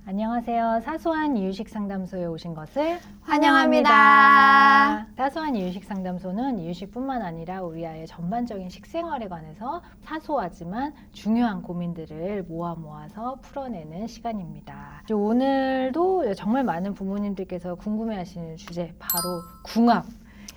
안녕하세요. 사소한 이유식 상담소에 오신 것을 환영합니다. 사소한 이유식 상담소는 이유식뿐만 아니라 우리 아이의 전반적인 식생활에 관해서 사소하지만 중요한 고민들을 모아서 풀어내는 시간입니다. 오늘도 정말 많은 부모님들께서 궁금해하시는 주제, 바로 궁합.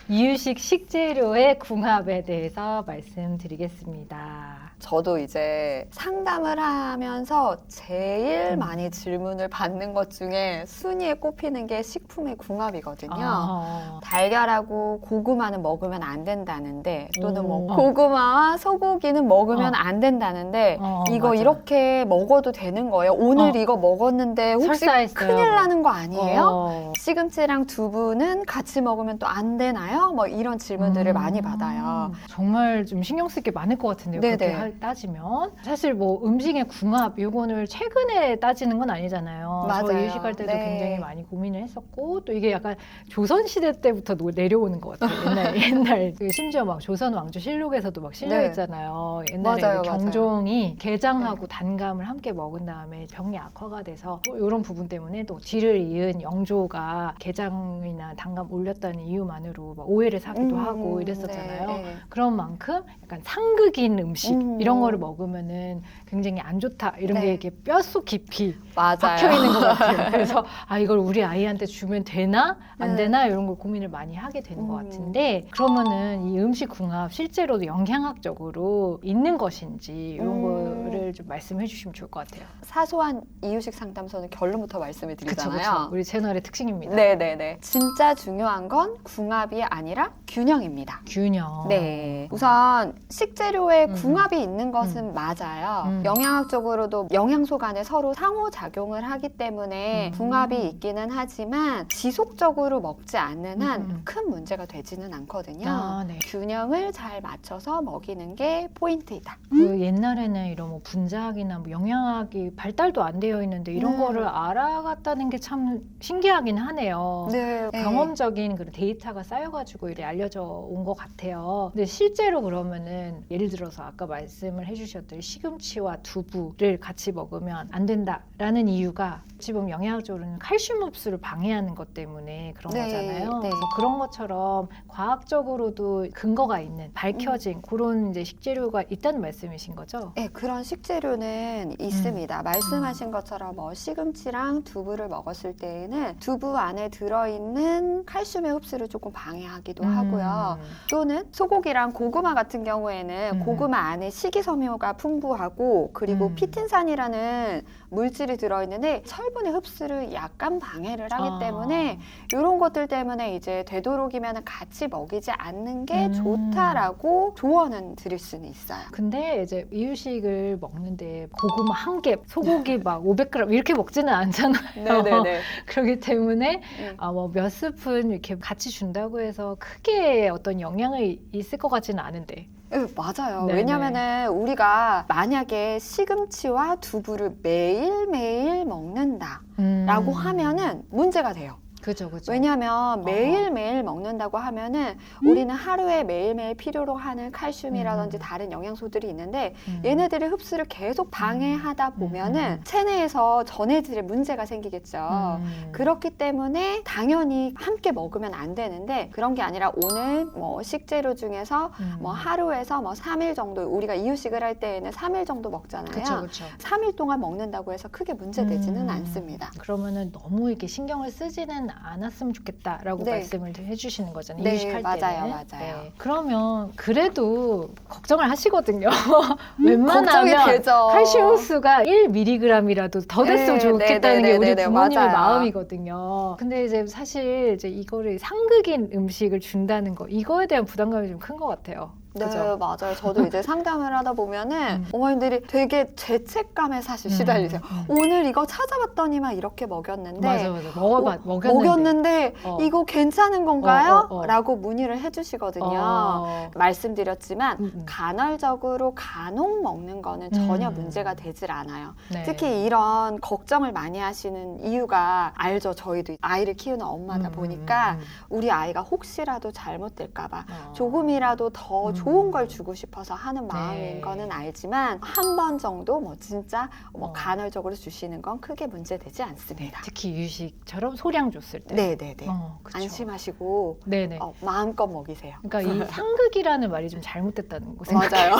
이유식 식재료의 궁합에 대해서 말씀드리겠습니다. 저도 이제 상담을 하면서 제일 많이 질문을 받는 것 중에 순위에 꼽히는 게 식품의 궁합이거든요. 달걀하고 고구마는 먹으면 안 된다는데, 또는 뭐 고구마와 소고기는 먹으면 안 된다는데, 이거 맞아. 이렇게 먹어도 되는 거예요? 오늘 이거 먹었는데 혹시 설사했어요. 큰일 나는 거 아니에요? 시금치랑 두부는 같이 먹으면 또 안 되나요? 뭐 이런 질문들을 많이 받아요. 정말 좀 신경 쓸 게 많을 것 같은데요. 네네. 그렇게 따지면 사실 뭐 음식의 궁합 요거를 최근에 따지는 건 아니잖아요. 맞아요. 저 이유식할 때도 네. 굉장히 많이 고민을 했었고, 또 이게 약간 조선 시대 때부터 내려오는 것 같아요. 옛날 심지어 막 조선 왕조 실록에서도 막 실려 네. 있잖아요. 옛날에 맞아요, 경종이 게장하고 단감을 함께 먹은 다음에 병이 악화가 돼서 이런 부분 때문에 또 뒤를 이은 영조가 게장이나 단감 올렸다는 이유만으로 막 오해를 사기도 하고 이랬었잖아요. 네, 네. 그런 만큼 약간 상극인 음식 이런 거를 먹으면은 굉장히 안 좋다 이런 게 네. 이렇게 뼛속 깊이 맞아요. 박혀 있는 것 같아요. 그래서 이걸 우리 아이한테 주면 되나 안 네. 되나 이런 걸 고민을 많이 하게 되는 것 같은데, 그러면은 이 음식 궁합 실제로도 영양학적으로 있는 것인지 이런 거를 좀 말씀해 주시면 좋을 것 같아요. 사소한 이유식 상담소는 결론부터 말씀을 그쵸, 드리잖아요. 우리 채널의 특징입니다. 네네네. 진짜 중요한 건 궁합이 아니라 균형입니다. 균형. 네. 우선 식재료에 궁합이 있는 것은 맞아요. 영양학적으로도 영양소 간에 서로 상호작용을 하기 때문에 궁합이 있기는 하지만 지속적으로 먹지 않는 한 큰 문제가 되지는 않거든요. 네. 균형을 잘 맞춰서 먹이는 게 포인트이다. 그 옛날에는 이런 뭐 분자학이나 뭐 영양학이 발달도 안 되어 있는데 이런 거를 알아갔다는 게 참 신기하긴 하네요. 네. 경험적인 그런 데이터가 쌓여가지고 이렇게 알려져 온 것 같아요. 근데 실제로 그러면은 예를 들어서 아까 말씀을 해주셨던 시금치와 두부를 같이 먹으면 안 된다라는 이유가 어찌 보면 영양학적으로는 칼슘 흡수를 방해하는 것 때문에 그런 네, 거잖아요. 네. 그래서 그런 것처럼 과학적으로도 근거가 있는 밝혀진 그런 이제 식재료가 있다는 말씀이신 거죠? 네, 그런 식재료는 있습니다. 말씀하신 것처럼 뭐 시금치랑 두부를 먹었을 때에는 두부 안에 들어있는 칼슘의 흡수를 조금 방해하기도 하고요. 또는 소고기랑 고구마 같은 경우에는 고구마 안에 식이섬유가 풍부하고, 그리고 피틴산이라는 물질이 들어있는데 철분의 흡수를 약간 방해를 하기 때문에 이런 것들 때문에 이제 되도록이면 같이 먹이지 않는 게 좋다라고 조언은 드릴 수는 있어요. 근데 이제 이유식을 먹는데 고구마 한 개, 소고기 막 500g 이렇게 먹지는 않잖아요. 네네네. 그렇기 때문에 네. 뭐 몇 스푼 이렇게 같이 준다고 해서 크게 어떤 영향이 있을 것 같지는 않은데. 네, 맞아요. 네네. 왜냐면은 우리가 만약에 시금치와 두부를 매일매일 먹는다라고 하면은 문제가 돼요. 그죠. 왜냐하면 매일매일 먹는다고 하면은 우리는 하루에 매일매일 필요로 하는 칼슘이라든지 다른 영양소들이 있는데 얘네들의 흡수를 계속 방해하다 보면은 체내에서 전해질에 문제가 생기겠죠. 그렇기 때문에 당연히 함께 먹으면 안 되는데, 그런 게 아니라 오늘 뭐 식재료 중에서 뭐 하루에서 뭐 3일 정도, 우리가 이유식을 할 때에는 3일 정도 먹잖아요. 그렇죠. 3일 동안 먹는다고 해서 크게 문제되지는 않습니다. 그러면은 너무 이렇게 신경을 쓰지는 않았으면 좋겠다라고 네. 말씀을 해주시는 거잖아요. 네, 이유식할 맞아요, 때는. 맞아요. 네. 그러면 그래도 걱정을 하시거든요. 걱정이 웬만하면 되죠. 칼슘 흡수가 1mg이라도 더 됐으면 네, 좋겠다는 네, 게 우리 네, 네, 부모님의 맞아요. 마음이거든요. 근데 이제 사실 이제 이거를 상극인 음식을 준다는 거, 이거에 대한 부담감이 좀 큰 것 같아요. 네, 그죠? 맞아요. 저도 이제 상담을 하다 보면은 어머님들이 되게 죄책감에 사실 시달리세요. 오늘 이거 찾아봤더니만 이렇게 먹였는데, 맞아. 먹였는데. 먹였는데 이거 괜찮은 건가요? 어. 라고 문의를 해주시거든요. 말씀드렸지만 간헐적으로 간혹 먹는 거는 전혀 문제가 되질 않아요. 네. 특히 이런 걱정을 많이 하시는 이유가 알죠. 저희도 아이를 키우는 엄마다 보니까 우리 아이가 혹시라도 잘못될까 봐 조금이라도 더 좋은 걸 주고 싶어서 하는 마음인 네. 거는 알지만 한 번 정도 뭐 진짜 뭐 어. 간헐적으로 주시는 건 크게 문제되지 않습니다. 특히 유식처럼 소량 줬을 때. 네네네. 그쵸. 안심하시고 네네. 마음껏 먹이세요. 그러니까 이 상극이라는 말이 좀 잘못됐다는 거 맞아요.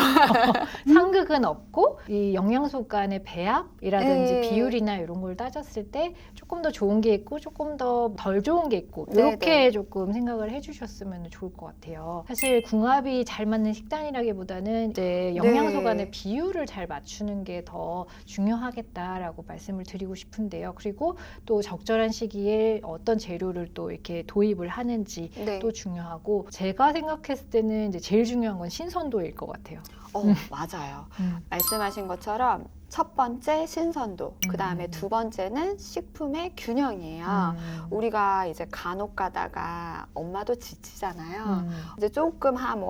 상극은 없고 이 영양소 간의 배합이라든지 네. 비율이나 이런 걸 따졌을 때 조금 더 좋은 게 있고 조금 더 덜 좋은 게 있고 네, 이렇게 네. 조금 생각을 해주셨으면 좋을 것 같아요. 사실 궁합이 잘 맞는 식단이라기보다는 이제 영양소 네. 간의 비율을 잘 맞추는 게 더 중요하겠다라고 말씀을 드리고 싶은데요. 그리고 또 적절한 시기에 어떤 재료를 또 이렇게 도입을 하는지 네. 또 중요하고 제가 생각했을 때는 이제 제일 중요한 건 신선도일 것 같아요. 맞아요. 말씀하신 것처럼 첫 번째 신선도, 그 다음에 두 번째는 식품의 균형이에요. 우리가 이제 간혹 가다가 엄마도 지치잖아요. 이제 조금 한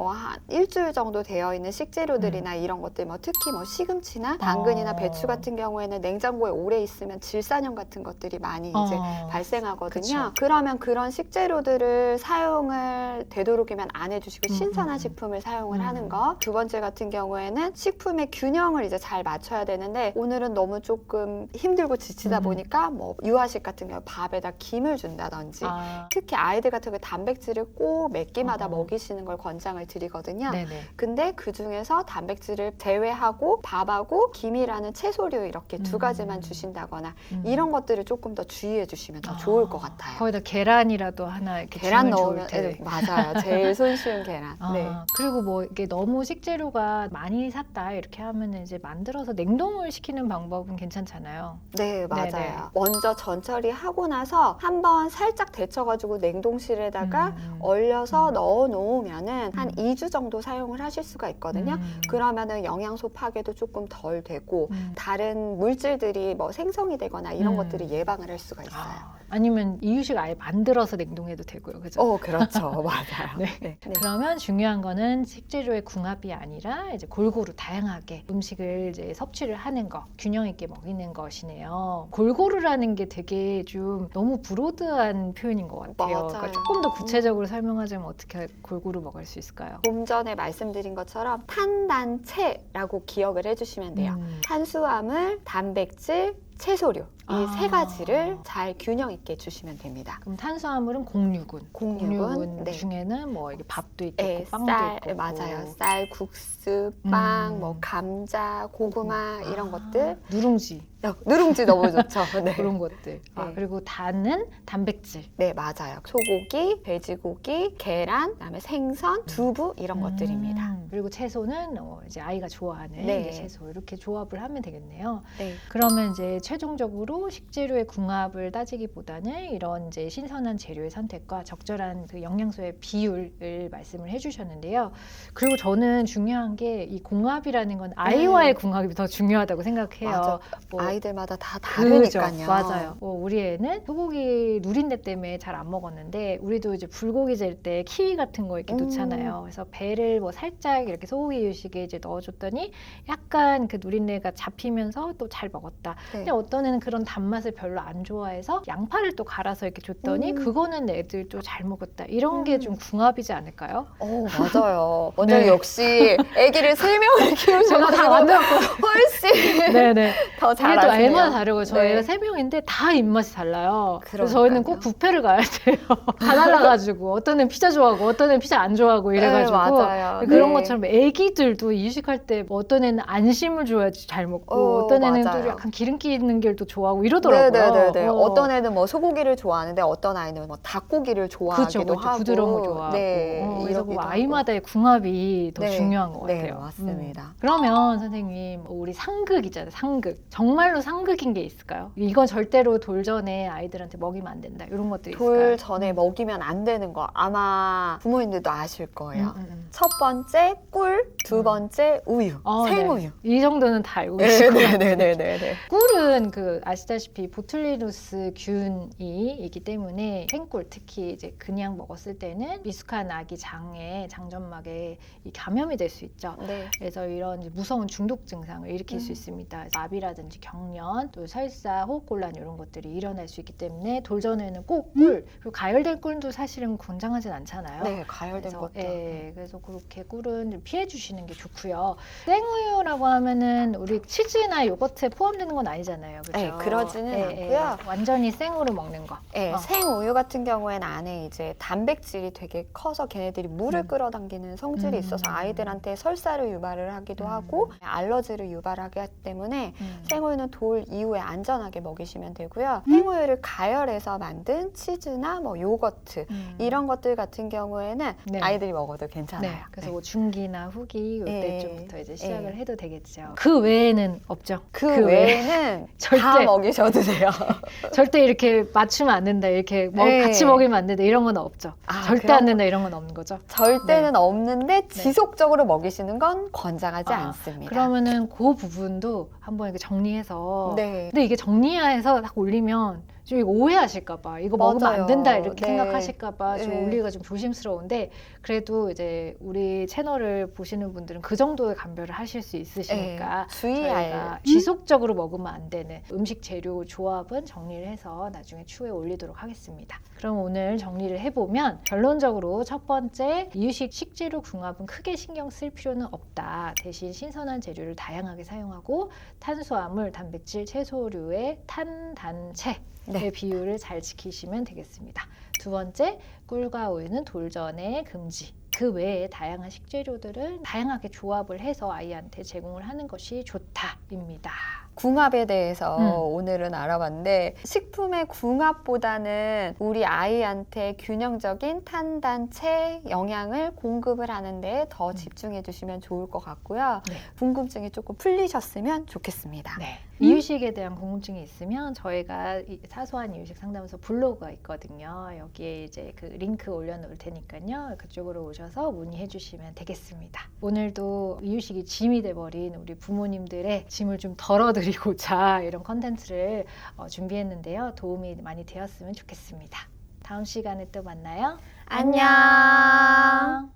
일주일 정도 되어 있는 식재료들이나 이런 것들, 뭐 특히 뭐 시금치나 당근이나 배추 같은 경우에는 냉장고에 오래 있으면 질산염 같은 것들이 많이 이제 발생하거든요. 그쵸. 그러면 그런 식재료들을 사용을 되도록이면 안 해주시고 신선한 식품을 사용을 하는 거. 두 번째 같은 경우에는 식품의 균형을 이제 잘 맞춰야 되는데 오늘은 너무 조금 힘들고 지치다 보니까 뭐 유아식 같은 경우 밥에다 김을 준다든지 특히 아이들 같은 경우 단백질을 꼭 몇 끼마다 먹이시는 걸 권장을 드리거든요. 네네. 근데 그 중에서 단백질을 제외하고 밥하고 김이라는 채소류 이렇게 두 가지만 주신다거나 이런 것들을 조금 더 주의해 주시면 더 좋을 것 같아요. 거기다 계란이라도 하나 이렇게 계란 주면 넣으면 좋을 텐데. 맞아요. 제일 손쉬운 계란. 네. 그리고 뭐 이게 너무 식재료가 많이 샀다 이렇게 하면 이제 만들어서 냉동을 시키는 방법은 괜찮잖아요. 네, 맞아요. 네네. 먼저 전처리하고 나서 한번 살짝 데쳐가지고 냉동실에다가 얼려서 넣어 놓으면은 한 2주 정도 사용을 하실 수가 있거든요. 그러면은 영양소 파괴도 조금 덜 되고 다른 물질들이 뭐 생성이 되거나 이런 것들을 예방을 할 수가 있어요. 아니면 이유식 아예 만들어서 냉동해도 되고요. 그죠? 그렇죠. 맞아요. 네. 네. 그러면 중요한 거는 식재료의 궁합이 아니라 이제 골고루 다양하게 음식을 이제 섭취를 하는 거, 균형 있게 먹이는 것이네요. 골고루라는 게 되게 좀 너무 브로드한 표현인 것 같아요. 맞아요. 그러니까 조금 더 구체적으로 설명하자면 어떻게 골고루 먹을 수 있을까요? 좀 전에 말씀드린 것처럼 탄단체라고 기억을 해주시면 돼요. 탄수화물, 단백질, 채소류 이 세 가지를 잘 균형 있게 주시면 됩니다. 그럼 탄수화물은 곡류군. 곡류군, 네. 중에는 뭐 이게 밥도 있겠고 빵도 쌀, 있고. 맞아요. 쌀, 국수, 빵, 뭐 감자, 고구마 이런 것들. 누룽지 누룽지 너무 좋죠. 네. 그런 것들. 네. 그리고 단은 단백질. 네, 맞아요. 소고기, 돼지고기, 계란, 그다음에 생선, 두부 이런 것들입니다. 그리고 채소는 이제 아이가 좋아하는 네. 이제 채소 이렇게 조합을 하면 되겠네요. 네. 그러면 이제 최종적으로 식재료의 궁합을 따지기보다는 이런 이제 신선한 재료의 선택과 적절한 그 영양소의 비율을 말씀을 해주셨는데요. 그리고 저는 중요한 게 이 궁합이라는 건 아이와의 궁합이 더 중요하다고 생각해요. 맞아. 뭐 아이들마다 다 그죠. 다르니까요. 맞아요. 우리 애는 소고기 누린내 때문에 잘 안 먹었는데 우리도 이제 불고기 젤 때 키위 같은 거 이렇게 넣잖아요. 그래서 배를 뭐 살짝 이렇게 소고기 유식에 이제 넣어줬더니 약간 그 누린내가 잡히면서 또 잘 먹었다. 네. 근데 어떤 애는 그런 단맛을 별로 안 좋아해서 양파를 또 갈아서 이렇게 줬더니 그거는 애들 또 잘 먹었다. 이런 게 좀 궁합이지 않을까요? 맞아요. 원장님 네. 역시 아기를 3명을 키우셔서 제가 다 만들었고 훨씬 네네. 더 이게 또 잘하시네요. 애마다 다르고요. 저희가 네. 3명인데 다 입맛이 달라요. 그래서 그러니까요. 저희는 꼭 뷔페를 가야 돼요. 다 달라가지고 어떤 애는 피자 좋아하고 어떤 애는 피자 안 좋아하고 이래가지고 네, 맞아요. 그런 네. 것처럼 애기들도 이유식할 때 어떤 애는 안심을 줘야지 잘 먹고 어떤 애는 맞아요. 또 약간 기름기 있는 게 또 좋아하고 이러더라고요. 네네네. 어떤 애는 뭐 소고기를 좋아하는데 어떤 아이는 뭐 닭고기를 좋아하기도 그렇죠. 하고 부드러운 거 좋아하고. 그래서 이러기도 뭐 하고. 아이마다의 궁합이 더 네. 중요한 것 같아요. 네, 맞습니다. 그러면 선생님 우리 상극이잖아요. 상극. 정말로 상극인 게 있을까요? 이건 절대로 돌 전에 아이들한테 먹이면 안 된다. 이런 것들이 있을까요? 돌 전에 먹이면 안 되는 거 아마 부모님들도 아실 거예요. 첫 번째 꿀, 두 번째 우유, 생우유. 네. 이 정도는 다 알고 계실 것 같아요. 네네네네. 꿀은 아시다시피 보툴리누스 균이 있기 때문에 생꿀 특히 이제 그냥 먹었을 때는 미숙한 아기 장에 장점막에 이 감염이 될 수 있죠. 네. 그래서 이런 이제 무서운 중독 증상을 일으킬 수 있습니다. 그래서 마비라든지 곤란이라든지 경련, 또 설사, 호흡곤란 이런 것들이 일어날 수 있기 때문에 돌전에는 꼭 꿀, 그리고 가열된 꿀도 사실은 권장하진 않잖아요. 네, 가열된 그래서, 것도. 예, 그래서 그렇게 꿀은 좀 피해 주시는 게 좋고요. 생우유라고 하면은 우리 치즈나 요거트에 포함되는 건 아니잖아요. 그렇죠? 네, 그러지는 않고요. 완전히 생으로 먹는 거. 네, 생우유 같은 경우에는 안에 이제 단백질이 되게 커서 걔네들이 물을 끌어당기는 성질이 있어서 아이들한테 설사를 유발을 하기도 하고 알러지를 유발하기 때문에 생우유는 돌 이후에 안전하게 먹이시면 되고요. 생우유를 가열해서 만든 치즈나 뭐 요거트 이런 것들 같은 경우에는 네. 아이들이 먹어도 괜찮아요. 네, 그래서 네. 뭐 중기나 후기 네. 이때쯤부터 이제 시작을 네. 해도 되겠죠. 그 외에는 없죠. 그 외에는 절대. 다 먹이셔도 돼요. 절대 이렇게 맞추면 안 된다, 이렇게 네. 같이 먹이면 안 된다 이런 건 없죠. 아, 절대 그런 안 된다 이런 건 없는 거죠. 절대는 네. 없는데 지속적으로 먹이시는 건 권장하지 않습니다. 그러면은 그 부분도 한번 이렇게 정리해서. 네. 근데 이게 정리해서 딱 올리면 좀 이거 오해하실까봐 이거 먹으면 맞아요. 안 된다 이렇게 네. 생각하실까봐 좀 네. 올리기가 좀 조심스러운데 그래도 이제 우리 채널을 보시는 분들은 그 정도의 감별을 하실 수 있으시니까 주의할 저희가 지속적으로 먹으면 안 되는 음식 재료 조합은 정리를 해서 나중에 추후에 올리도록 하겠습니다. 그럼 오늘 정리를 해보면 결론적으로 첫 번째, 이유식 식재료 궁합은 크게 신경 쓸 필요는 없다. 대신 신선한 재료를 다양하게 사용하고 탄수화물, 단백질, 채소류의 탄, 단, 체의 네. 비율을 잘 지키시면 되겠습니다. 두 번째, 꿀과 우유는 돌전에 금지. 그 외에 다양한 식재료들을 다양하게 조합을 해서 아이한테 제공을 하는 것이 좋다입니다. 궁합에 대해서 오늘은 알아봤는데 식품의 궁합보다는 우리 아이한테 균형적인 탄단체 영양을 공급을 하는데 더 집중해 주시면 좋을 것 같고요. 네. 궁금증이 조금 풀리셨으면 좋겠습니다. 네. 이유식에 대한 궁금증이 있으면 저희가 사소한 이유식 상담소 블로그가 있거든요. 여기에 이제 그 링크 올려놓을 테니까요. 그쪽으로 오셔서 문의해 주시면 되겠습니다. 오늘도 이유식이 짐이 돼버린 우리 부모님들의 짐을 좀 덜어드리고자 이런 컨텐츠를 준비했는데요. 도움이 많이 되었으면 좋겠습니다. 다음 시간에 또 만나요. 안녕.